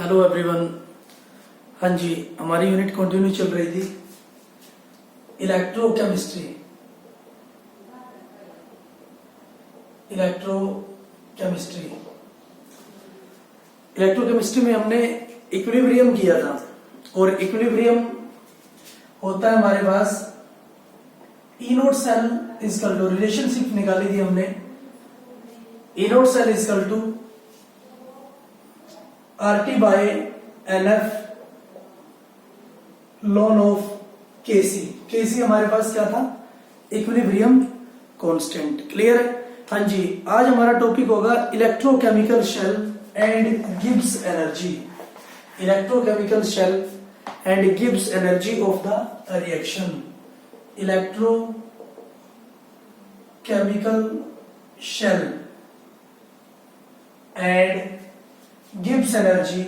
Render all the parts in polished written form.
Hello everyone. हाँ जी, हमारी unit continue चल रही थी इलेक्ट्रोकेमिस्ट्री। इलेक्ट्रोकेमिस्ट्री में हमने इक्विलिब्रियम किया था और इक्विलिब्रियम होता है हमारे पास E naught cell equal to, relationship निकाली थी हमने, E naught cell equal to RT by NF ln of KC। KC हमारे पास क्या था? Equilibrium constant. क्लियर है? हाँ जी, आज हमारा टॉपिक होगा electrochemical cell and Gibbs energy. Electrochemical cell and Gibbs energy of the reaction. Electrochemical cell and Gibbs energy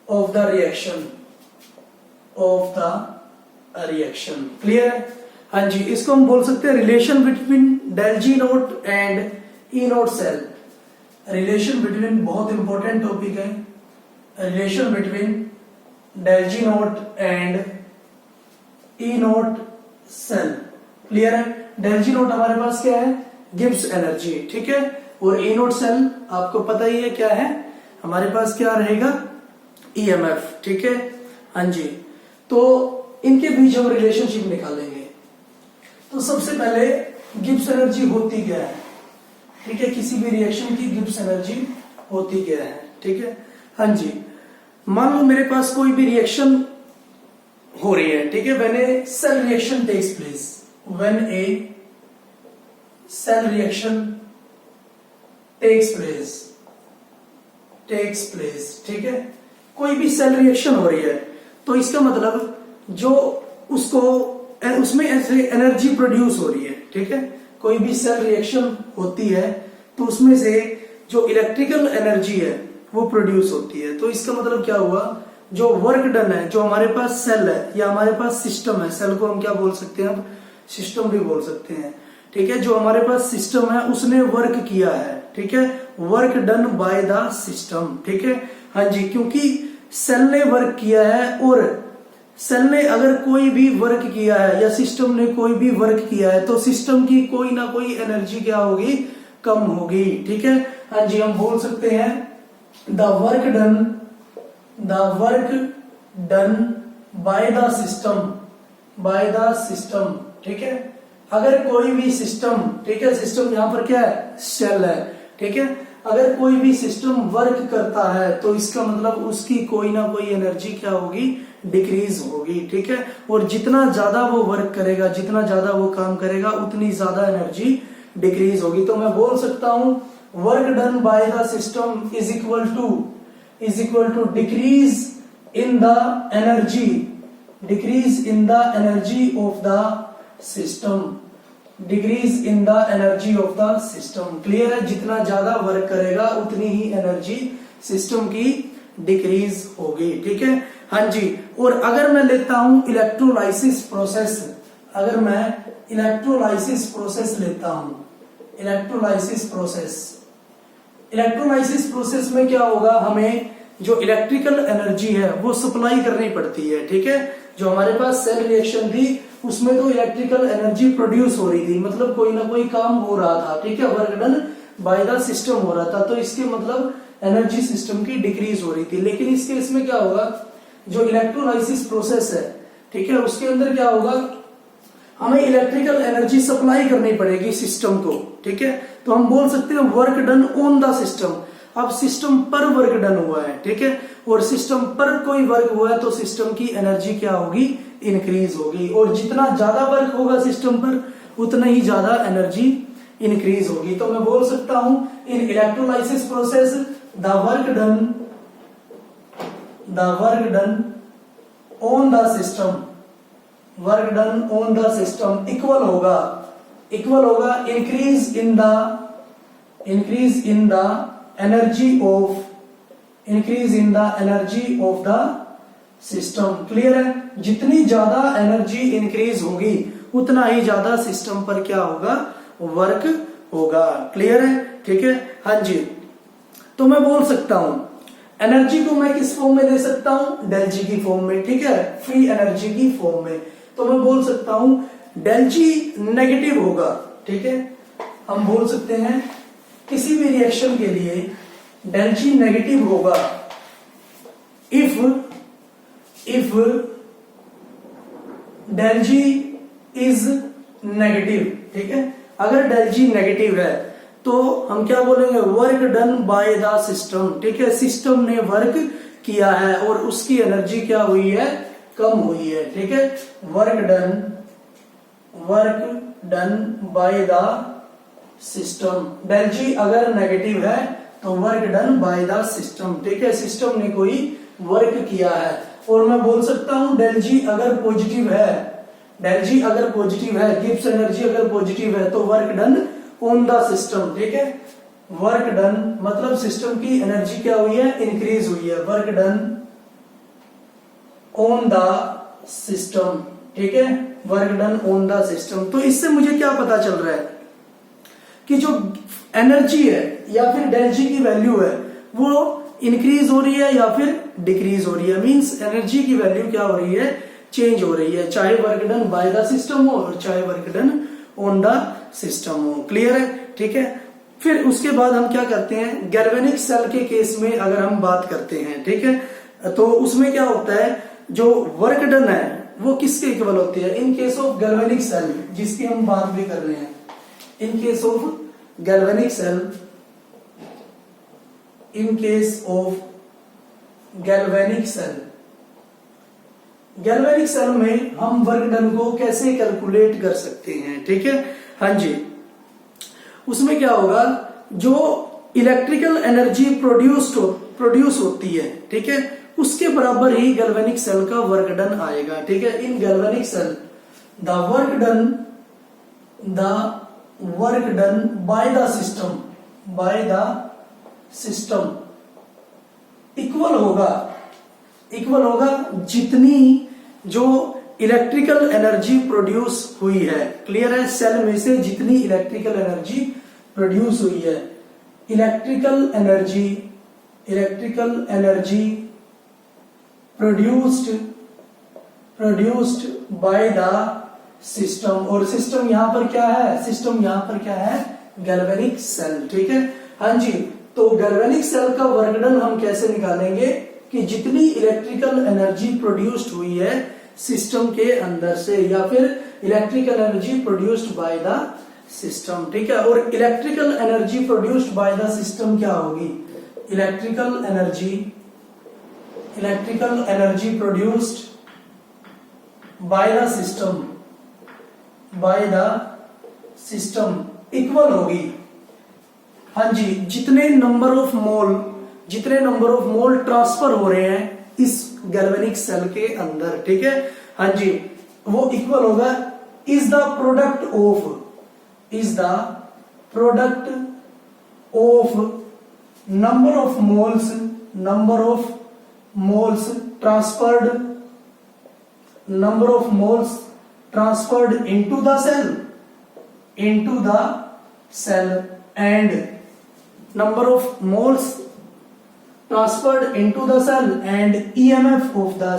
of the reaction। Clear है? हाँ जी, इसको हम बोल सकते हैं relation between del G naught and E naught cell. Relation between, बहुत important topic है, relation between del G naught and E naught cell. Clear है? डेल जी नोट हमारे पास क्या है? गिब्स एनर्जी, ठीक है। और ए नोट सेल आपको पता ही है क्या है, हमारे पास क्या रहेगा? EMF, ठीक है। हाँ जी, तो इनके बीच हम रिलेशनशिप निकालेंगे। तो सबसे पहले गिब्स एनर्जी होती क्या है, ठीक है। किसी भी रिएक्शन की गिब्स एनर्जी होती क्या है, ठीक है। हाँ जी, मान लो मेरे पास कोई भी रिएक्शन हो रही है, ठीक है। When a cell reaction takes place, when a cell reaction takes place, ठीक है। कोई भी सेल रिएक्शन हो रही है तो इसका मतलब जो उसमें ऐसे एनर्जी प्रोड्यूस हो रही है, ठीक है। कोई भी सेल रिएक्शन होती है तो उसमें से जो इलेक्ट्रिकल एनर्जी है वो प्रोड्यूस होती है। तो इसका मतलब क्या हुआ, जो वर्क डन है, जो हमारे पास सेल है या हमारे पास सिस्टम है, सेल को हम क्या बोल सकते हैं? सिस्टम भी बोल सकते हैं, ठीक है। जो हमारे पास सिस्टम है उसने वर्क किया है, ठीक है। Work done by the system, ठीक है। हाँ जी, क्योंकि सेल ने वर्क किया है और सेल ने अगर कोई भी वर्क किया है या सिस्टम ने कोई भी वर्क किया है तो सिस्टम की कोई ना कोई एनर्जी क्या होगी? कम होगी, ठीक है। हाँ जी, हम बोल सकते हैं the work done by the system, ठीक है। अगर कोई भी सिस्टम, ठीक है, सिस्टम यहां पर क्या है? सेल है, ठीक है। अगर कोई भी सिस्टम वर्क करता है तो इसका मतलब उसकी कोई ना कोई एनर्जी क्या होगी? डिक्रीज होगी, ठीक है। और जितना ज्यादा वो वर्क करेगा, जितना ज्यादा वो काम करेगा, उतनी ज्यादा एनर्जी डिक्रीज होगी। तो मैं बोल सकता हूं work done by the system is equal to decrease in the energy of the system. Decrease in the energy of the system. Clear है? जितना ज्यादा वर्क करेगा उतनी ही एनर्जी सिस्टम की डिक्रीज होगी, ठीक है। हाँ जी, और अगर मैं लेता हूं इलेक्ट्रोलाइसिस प्रोसेस, अगर मैं इलेक्ट्रोलाइसिस प्रोसेस लेता हूं, इलेक्ट्रोलाइसिस प्रोसेस में क्या होगा? हमें जो इलेक्ट्रिकल एनर्जी है वो सप्लाई करनी पड़ती है, ठीक है। जो हमारे पास सेल रिएक्शन थी उसमें तो इलेक्ट्रिकल एनर्जी प्रोड्यूस हो रही थी, मतलब कोई ना कोई काम हो रहा था, ठीक है। Work done by the system हो रहा था, तो इसके मतलब एनर्जी सिस्टम की डिक्रीज हो रही थी। लेकिन इस केस में क्या होगा, जो इलेक्ट्रोलाइसिस प्रोसेस है, ठीक है, उसके अंदर क्या होगा? हमें इलेक्ट्रिकल एनर्जी सप्लाई करनी पड़ेगी सिस्टम को, ठीक है। तो हम बोल सकते हैं work done on the system. अब सिस्टम पर वर्क डन हुआ है, ठीक है, और सिस्टम पर कोई वर्क हुआ है तो सिस्टम की एनर्जी क्या होगी? इंक्रीज होगी। और जितना ज्यादा वर्क होगा सिस्टम पर उतना ही ज्यादा एनर्जी इंक्रीज होगी। तो मैं बोल सकता हूं in electrolysis process the work done on the system equal होगा increase in the energy of the system. Clear है? जितनी ज्यादा एनर्जी इंक्रीज होगी उतना ही ज्यादा सिस्टम पर क्या होगा? वर्क होगा। क्लियर है? ठीक है, हाँ जी। तो मैं बोल सकता हूं एनर्जी को मैं किस फॉर्म में दे सकता हूं, डेल जी की फॉर्म में, ठीक है, फ्री एनर्जी की फॉर्म में। तो मैं बोल सकता हूं डेल जी नेगेटिव होगा, ठीक है। हम बोल सकते हैं किसी भी रिएक्शन के लिए डेल जी नेगेटिव होगा if del G is negative, ठीक है। अगर डेल जी नेगेटिव है तो हम क्या बोलेंगे, work done by the system, ठीक है, सिस्टम ने वर्क किया है और उसकी एनर्जी क्या हुई है, कम हुई है, ठीक है। Work done by the system, del G अगर नेगेटिव है तो work done by the system, ठीक है, सिस्टम ने कोई वर्क किया है। और मैं बोल सकता हूं डेल जी अगर पॉजिटिव है, डेल जी अगर पॉजिटिव है, गिब्स एनर्जी अगर पॉजिटिव है तो work done on the system, ठीक है। वर्क डन मतलब सिस्टम की एनर्जी क्या हुई है, इंक्रीज हुई है, work done on the system, ठीक है, work done on the system. तो इससे मुझे क्या पता चल रहा है कि जो एनर्जी है या फिर डेल जी की वैल्यू है वो इंक्रीज हो रही है या फिर डिक्रीज हो रही है, मींस एनर्जी की वैल्यू क्या हो रही है, चेंज हो रही है, चाहे work done by the system हो और चाहे work done on the system हो। क्लियर है? ठीक है। फिर उसके बाद हम क्या करते हैं, गैल्वेनिक सेल के केस में अगर हम बात करते हैं, ठीक है, तो उसमें क्या होता है, जो वर्क डन है वो किसके इक्वल होती है, in case of galvanic cell, जिसकी हम बात भी कर रहे हैं, in case of galvanic cell, in case of galvanic cell, galvanic cell में हम वर्क डन को कैसे कैलकुलेट कर सकते हैं, ठीक है, हाँ जी। उसमें क्या होगा, जो इलेक्ट्रिकल एनर्जी प्रोड्यूस होती है, ठीक है, उसके बराबर ही गैल्वेनिक सेल का वर्क डन आएगा, ठीक है। In galvanic cell the work done by the system equal होगा जितनी जो इलेक्ट्रिकल एनर्जी प्रोड्यूस हुई है। क्लियर है? सेल में से जितनी इलेक्ट्रिकल एनर्जी प्रोड्यूस हुई है, electrical energy produced by the system, और सिस्टम यहां पर क्या है, गैल्वेनिक सेल, ठीक है, हाँ जी। तो गैल्वेनिक सेल का वर्क डन हम कैसे निकालेंगे कि जितनी इलेक्ट्रिकल एनर्जी प्रोड्यूस्ड हुई है सिस्टम के अंदर से, या फिर electrical energy produced by the system, ठीक है। और electrical energy produced by the system क्या होगी, electrical energy produced by the system equal होगी, हाँ जी, जितने नंबर ऑफ मोल ट्रांसफर हो रहे हैं इस गैल्वेनिक सेल के अंदर, ठीक है, हाँ जी, वो इक्वल होगा is the product of number of moles transferred into the cell and number of moles transferred into the cell and EMF of the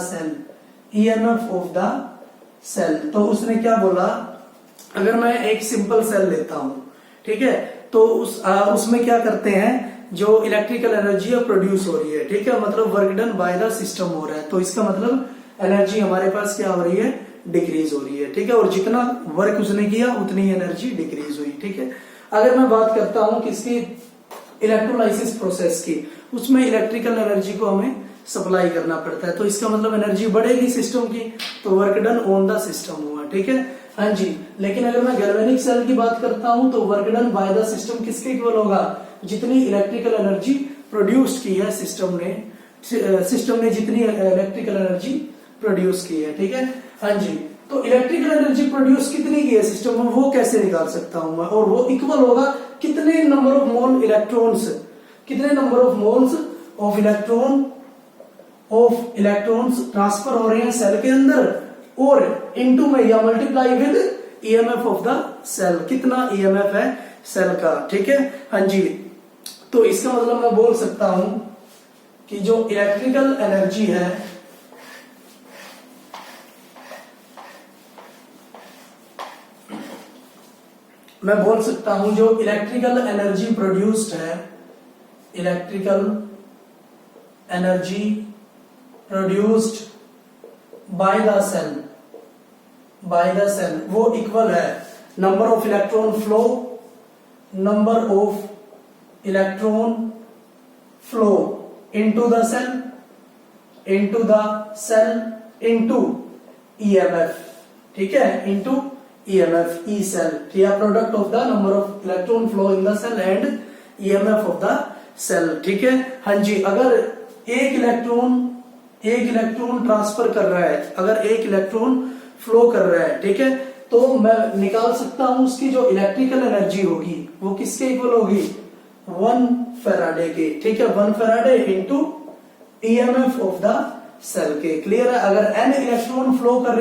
cell। तो उसने क्या बोला, अगर मैं एक सिंपल सेल लेता हूं, ठीक है, तो उसमें क्या करते हैं, जो इलेक्ट्रिकल एनर्जी प्रोड्यूस हो रही है, ठीक है, मतलब work done by the system हो रहा है, तो इसका मतलब एनर्जी हमारे पास क्या हो रही है, डिक्रीज हो रही है, ठीक है, और जितना वर्क उसने किया उतनी एनर्जी डिक्रीज हुई, ठीक है। अगर मैं बात करता हूं किसकी, इलेक्ट्रोलाइसिस प्रोसेस की, उसमें इलेक्ट्रिकल एनर्जी को हमें सप्लाई करना पड़ता है, तो इसका मतलब एनर्जी बढ़ेगी सिस्टम की, तो work done on the system हुआ, ठीक है, हाँ जी। लेकिन अगर मैं गैल्वेनिक सेल की बात करता हूं तो work done by the system किसके इक्वल होगा, जितनी इलेक्ट्रिकल एनर्जी प्रोड्यूस की है सिस्टम ने जितनी इलेक्ट्रिकल एनर्जी प्रोड्यूस की है, ठीक है, हाँ जी। तो इलेक्ट्रिकल एनर्जी प्रोड्यूस कितनी की है सिस्टम में, वो कैसे निकाल सकता हूं मैं, और वो इक्वल होगा कितने number of moles electrons transfer हो रहे हैं सेल के अंदर, और इनटू में या multiply with EMF of the cell, कितना ईएमएफ है सेल का, ठीक है। हाँ जी, तो इसका मतलब मैं बोल सकता हूं कि जो इलेक्ट्रिकल एनर्जी है, मैं बोल सकता हूं जो इलेक्ट्रिकल एनर्जी प्रोड्यूस्ड है, electrical energy produced by the cell, वो इक्वल है number of electron flow, number of electron flow into the cell into EMF, ठीक है, इनटू ईएमएफ ई सेल, ठीक है, product of the number of electron flow in the cell and EMF of the cell, ठीक है। हाँ जी, अगर एक electron transfer कर रहा है, अगर एक इलेक्ट्रॉन फ्लो कर रहा है, ठीक है, तो मैं निकाल सकता हूं उसकी जो इलेक्ट्रिकल एनर्जी होगी वो किसके इक्वल होगी, 1 फैराडे के, ठीक है, 1 Faraday into EMF of the cell के। क्लियर है? अगर n इलेक्ट्रॉन फ्लो कर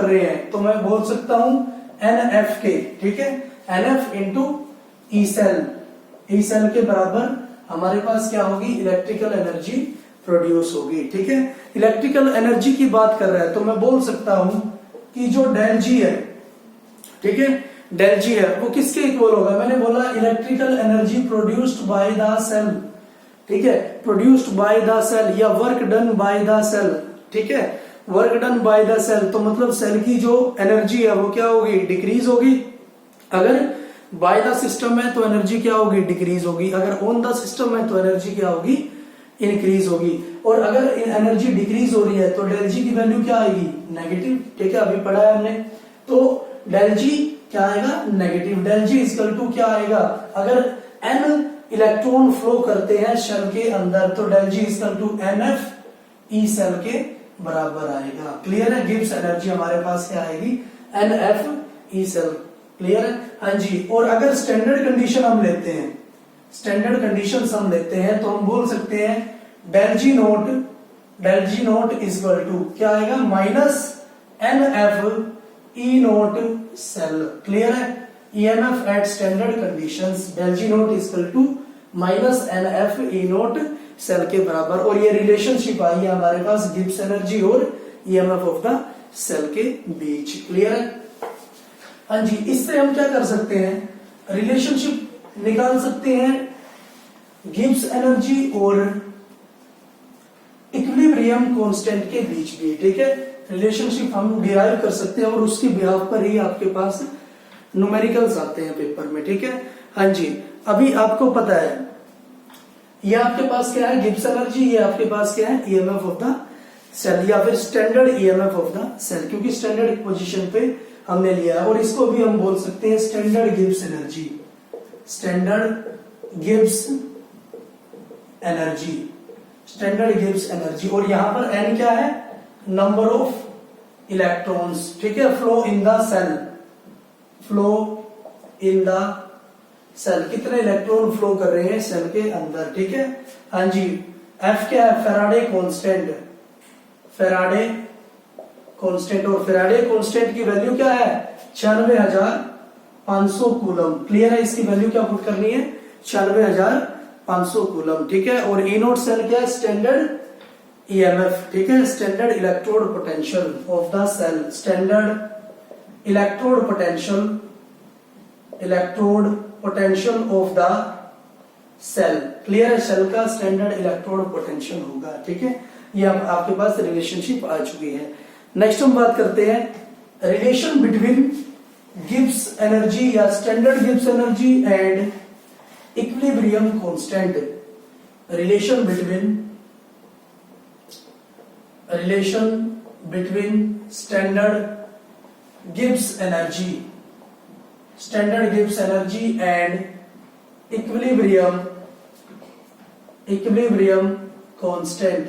रहे हैं, तो मैं बोल सकता हूं NF के, ठीक है, NF इंटू ई सेल के बराबर हमारे पास क्या होगी, इलेक्ट्रिकल एनर्जी प्रोड्यूस होगी, ठीक है। इलेक्ट्रिकल एनर्जी की बात कर रहा है तो मैं बोल सकता हूं कि जो डेल जी है, ठीक है, डेल जी है वो किसके इक्वल होगा, मैंने बोला electrical energy produced by the cell, ठीक है, प्रोड्यूस्ड बाय द सेल या work done by the cell, ठीक है, work done by the cell, तो मतलब सेल की जो एनर्जी है वो क्या होगी, डिक्रीज होगी। अगर बाय द सिस्टम है तो एनर्जी क्या होगी, डिक्रीज होगी। अगर ऑन द सिस्टम है तो एनर्जी क्या होगी, इंक्रीज होगी। और अगर एनर्जी डिक्रीज हो रही है तो डेल जी की वैल्यू क्या आएगी, नेगेटिव, ठीक है, अभी पढ़ा है हमने। तो डेल जी क्या आएगा, negative. Del G equal to क्या आएगा, अगर n इलेक्ट्रॉन फ्लो करते हैं सेल के अंदर तो del G equal to NF E cell के बराबर आएगा। क्लियर है? गिब्स एनर्जी हमारे पास क्या आएगी, NF ई सेल। क्लियर है? हाँ जी। और अगर स्टैंडर्ड कंडीशन हम लेते हैं, तो हम बोल सकते हैं del G naught equal to क्या आएगा, minus NF E naught cell. Clear है? EMF at standard conditions, del G naught equal to minus NF E naught cell के बराबर। और ये रिलेशनशिप आई है हमारे पास गिब्स एनर्जी और EMF ऑफ द सेल के बीच। क्लियर है? हाँ जी। इससे हम क्या कर सकते हैं, रिलेशनशिप निकाल सकते हैं गिब्स एनर्जी और इक्विलिब्रियम कांस्टेंट के बीच भी, ठीक है। रिलेशनशिप हम डिराइव कर सकते हैं और उसके बिहाफ पर ही आपके पास न्यूमेरिकल्स आते हैं पेपर में, ठीक है। हाँ जी। अभी आपको पता है ये आपके पास क्या है, गिब्स एनर्जी, ये आपके पास क्या है, EMF ऑफ द सेल या फिर standard EMF of the cell, क्योंकि स्टैंडर्ड पोजीशन पे हमने लिया है। और इसको भी हम बोल सकते हैं standard Gibbs energy, standard Gibbs energy. और यहां पर n क्या है, नंबर ऑफ इलेक्ट्रॉन्स, ठीक है, फ्लो इन द सेल, कितने इलेक्ट्रॉन फ्लो कर रहे हैं सेल के अंदर, ठीक है। हाँ जी। F क्या है, फैराडे कांस्टेंट, और फैराडे कांस्टेंट की वैल्यू क्या है, 96,500 कूलम। क्लियर है? इसकी वैल्यू क्या पुट करनी है, 96,500 कूलम, ठीक है। और ई नोट सेल क्या है, स्टैंडर्ड EMF, ठीक है, standard electrode potential of the cell, standard electrode potential of the cell. Clear है? सेल का स्टैंडर्ड इलेक्ट्रोड पोटेंशियल होगा, ठीक है। ये आपके पास रिलेशनशिप आ चुकी है। नेक्स्ट हम बात करते हैं रिलेशन बिटवीन गिब्स एनर्जी या standard Gibbs energy and equilibrium constant. Relation between standard Gibbs energy and equilibrium constant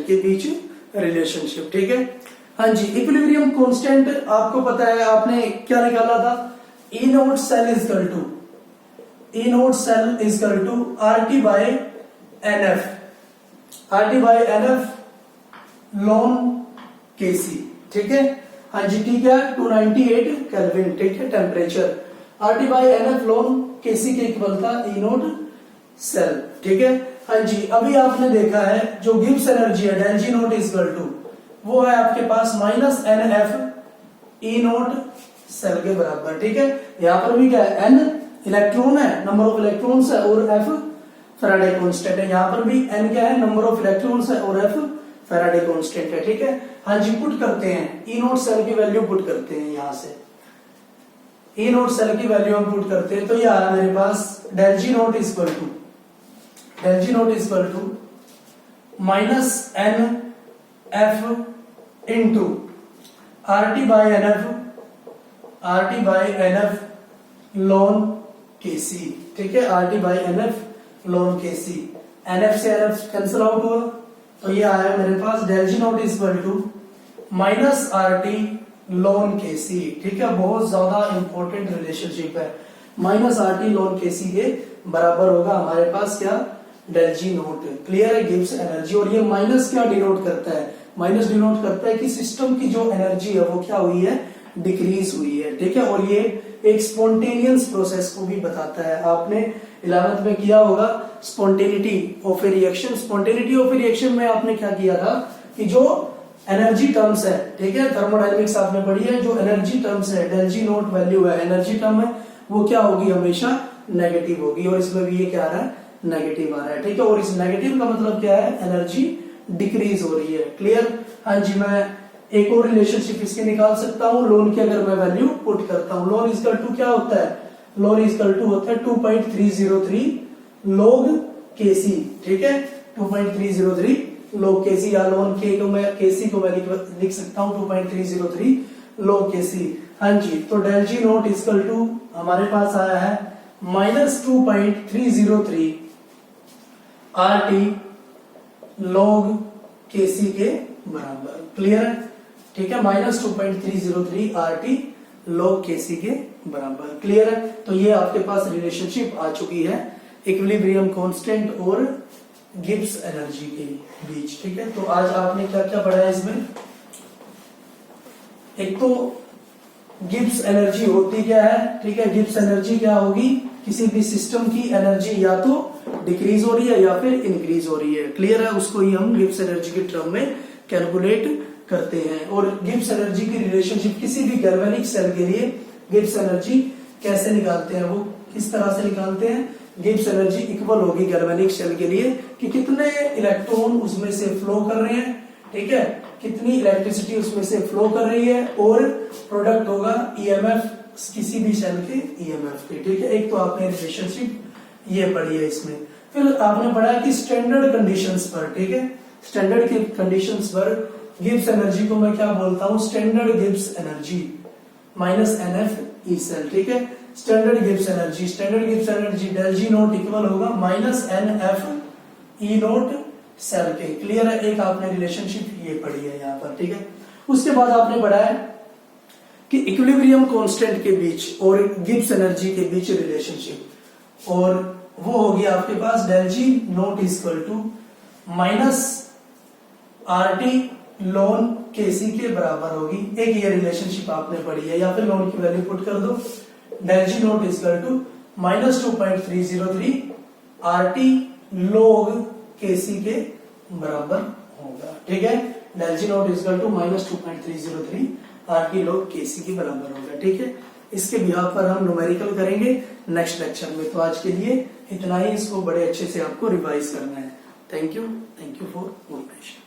के बीच रिलेशनशिप, ठीक है। हाँ जी। इक्विलिब्रियम कांस्टेंट आपको पता है, आपने क्या निकाला था, E naught cell equal to RT by NF लॉन KC, ठीक है। हाँ जी ठीक है 298 केल्विन, ठीक है temperature. RT by NF ln Kc के इक्वल था E नोट सेल, ठीक है। हाँ जी अभी आपने देखा है जो गिब्स एनर्जी है del G naught equal to वो है आपके पास minus NF E naught cell के बराबर, ठीक है। यहाँ पर भी क्या है N इलेक्ट्रॉन है, नंबर ऑफ इलेक्ट्रॉन्स है, और F फैराडे कांस्टेंट है। यहाँ पर भी N क्या है, नंबर ऑफ इलेक्ट्रॉन्स है, और F फैराडे कांस्टेंट है, ठीक है। हाँ जी पुट करते हैं E नोट सेल की वैल्यू पुट करते हैं, यहाँ से E नोट सेल की वैल्यू हम पुट करते हैं तो ये आ रहा है मेरे पास del G naught equal to minus NF into RT by NF ln Kc, ठीक है। RT by NF ln Kc, NF से NF कैंसिल आउट हुआ तो ये आया मेरे पास del G naught equal to minus RT ln Kc, ठीक है। बहुत ज्यादा इंपॉर्टेंट रिलेशनशिप है, माइनस RT ln Kc के बराबर होगा हमारे पास क्या, डेल जी नोट। क्लियर है, गिब्स एनर्जी। और ये माइनस क्या डिनोट करता है, माइनस डिनोट करता है कि सिस्टम की जो एनर्जी है वो क्या हुई है, डिक्रीज हुई है, ठीक है। और ये एक स्पॉन्टेनियस प्रोसेस को भी बताता है। आपने 11th में किया होगा spontaneity of A reaction. Spontaneity of A reaction में आपने क्या किया था कि जो एनर्जी टर्म्स है, ठीक है, थर्मोडायनेमिक्स आपने पढ़ी है, जो एनर्जी टर्म्स है डेल जी नोट वैल्यू है, एनर्जी टर्म है, वो क्या होगी, हमेशा नेगेटिव होगी। और इसमें भी ये क्या आ रहा है, नेगेटिव आ रहा है, ठीक है। और इस नेगेटिव का मतलब क्या है, एनर्जी डिक्रीज हो रही है। क्लियर। हाँ जी मैं एक और रिलेशनशिप इसके निकाल सकता हूं, लोन की अगर मैं वैल्यू पुट करता हूं, लोन इक्वल टू क्या होता है, लोन इक्वल टू होता है 2.303 log Kc, ठीक है। 2.303 log Kc, या लोन के को मैं Kc को मैं लिख सकता हूं 2.303 log Kc। हाँ जी तो del G naught equal to हमारे पास आया है माइनस 2.303 RT log Kc के बराबर। क्लियर है, ठीक है, माइनस 2.303 RT log Kc के बराबर। क्लियर है। तो ये आपके पास रिलेशनशिप आ चुकी है इक्विलिब्रियम कांस्टेंट और गिब्स एनर्जी के बीच, ठीक है। तो आज आपने क्या क्या पढ़ा है इसमें, एक तो गिब्स एनर्जी होती क्या है, ठीक है। गिब्स एनर्जी क्या होगी, किसी भी सिस्टम की एनर्जी या तो डिक्रीज हो रही है या फिर इंक्रीज हो रही है। क्लियर है, उसको ही हम गिब्स एनर्जी के टर्म में कैलकुलेट करते हैं। और गिब्स एनर्जी की रिलेशनशिप किसी भी गैल्वेनिक सेल के लिए गिब्स एनर्जी कैसे निकालते हैं, वो किस तरह से निकालते हैं, गिब्स एनर्जी इक्वल होगी गैल्वेनिक सेल के लिए कि कितने इलेक्ट्रॉन उसमें से फ्लो कर रहे हैं, ठीक है, कितनी इलेक्ट्रिसिटी उसमें से फ्लो कर रही है, और प्रोडक्ट होगा ईएमएफ किसी भी सेल के ईएमएफ के, ठीक है। एक तो आपने रिलेशनशिप ये पढ़ी है इसमें। फिर आपने पढ़ा कि स्टैंडर्ड कंडीशंस पर, ठीक है, स्टैंडर्ड की कंडीशंस पर गिब्स एनर्जी को मैं क्या बोलता हूं, standard Gibbs energy minus NF E cell, ठीक है। Standard Gibbs energy del G naught equal होगा minus NF E naught cell के। क्लियर है, एक आपने रिलेशनशिप ये पढ़ी है यहाँ पर, ठीक है। उसके बाद आपने पढ़ा है कि इक्विलिब्रियम कांस्टेंट के बीच और गिब्स एनर्जी के बीच रिलेशनशिप, और वो होगी आपके पास del G naught equal to minus RT ln Kc के बराबर होगी। एक ये रिलेशनशिप आपने पढ़ी है, या फिर लोन की वैल्यू पुट कर दो, del G naught equal to minus 2.303 RT log Kc के बराबर होगा, ठीक है। Del G naught equal to minus 2.303 RT log Kc के बराबर होगा, ठीक है। इसके बिहाफ पर हम न्यूमेरिकल करेंगे नेक्स्ट लेक्चर में। तो आज के लिए इतना ही, इसको बड़े अच्छे से आपको रिवाइज करना है। Thank you for motivation.